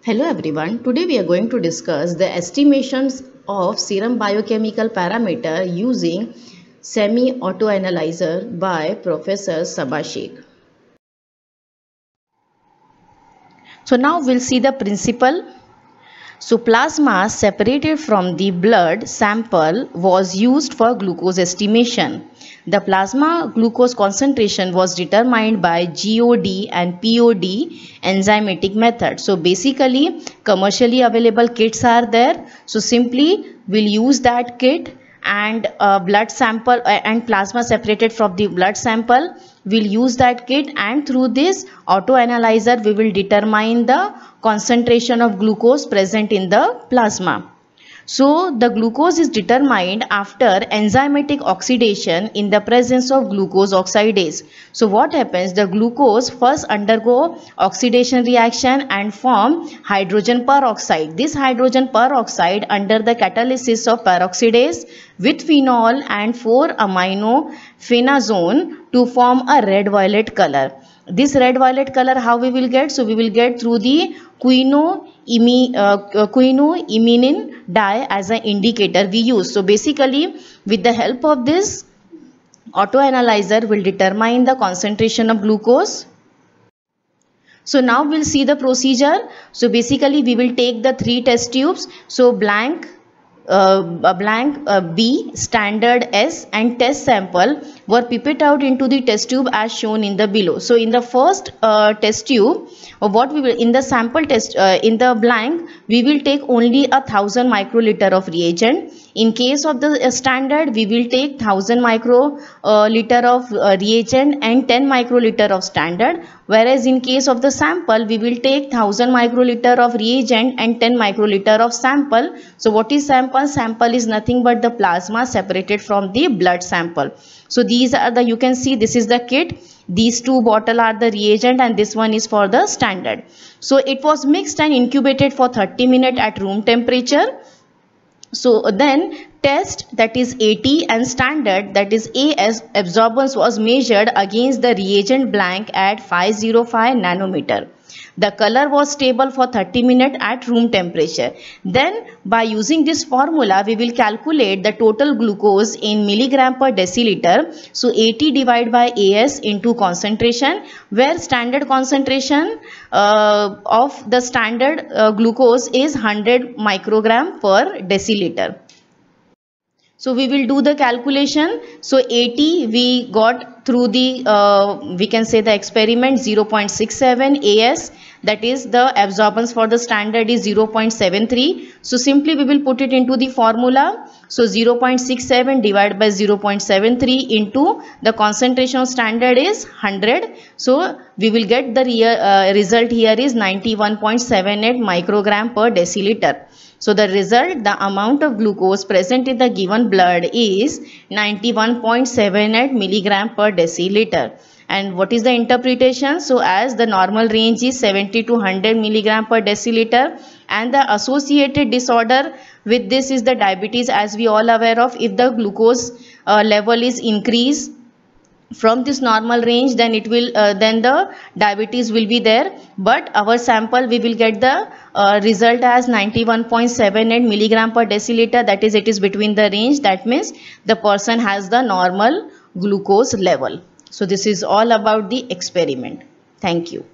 Hello everyone, today we are going to discuss the estimations of serum biochemical parameter using semi-auto analyzer by Professor Sabah Sheikh. So now we'll see the principle. So plasma separated from the blood sample was used for glucose estimation. The plasma glucose concentration was determined by GOD and POD enzymatic method. So basically commercially available kits are there. So simply we'll use that kit and blood sample and plasma separated from the blood sample. We'll use that kit, and through this auto analyzer we will determine the concentration of glucose present in the plasma. So the glucose is determined after enzymatic oxidation in the presence of glucose oxidase. So what happens? The glucose first undergo oxidation reaction and form hydrogen peroxide. This hydrogen peroxide under the catalysis of peroxidase with phenol and 4-aminophenazone to form a red-violet color. This red-violet color how we will get? So we will get through the quinoiminin dye as an indicator we use. So basically with the help of this auto analyzer will determine the concentration of glucose. So now we'll see the procedure. So basically we will take the 3 test tubes. So blank B, standard S and test sample were pipetted out into the test tube as shown in the below. So in the first test tube, what we will in the sample test in the blank we will take only 1000 microliter of reagent. In case of the standard we will take 1000 microliter of reagent and 10 microliter of standard, whereas in case of the sample we will take 1000 microliter of reagent and 10 microliter of sample. So what is sample? Sample is nothing but the plasma separated from the blood sample. So these are the, you can see this is the kit. These 2 bottles are the reagent and this one is for the standard. So it was mixed and incubated for 30 minutes at room temperature. So then test, that is AT, and standard, that is AS, absorbance was measured against the reagent blank at 505 nanometer. The color was stable for 30 minutes at room temperature. Then by using this formula we will calculate the total glucose in milligram per deciliter. So AT divided by AS into concentration, where standard concentration of the standard glucose is 100 microgram per deciliter. So we will do the calculation. So AT we got through the we can say the experiment 0.67, AS, that is the absorbance for the standard is 0.73. So simply we will put it into the formula. So 0.67 divided by 0.73 into the concentration of standard is 100. So we will get the result here is 91.78 microgram per deciliter. So the result, the amount of glucose present in the given blood is 91.78 milligram per deciliter. And what is the interpretation? So as the normal range is 70 to 100 milligram per deciliter, and the associated disorder with this is the diabetes, as we all aware of. If the glucose level is increased from this normal range, then it will then the diabetes will be there. But our sample we will get the result as 91.78 milligram per deciliter, that is it is between the range. That means the person has the normal glucose level. So this is all about the experiment. Thank you.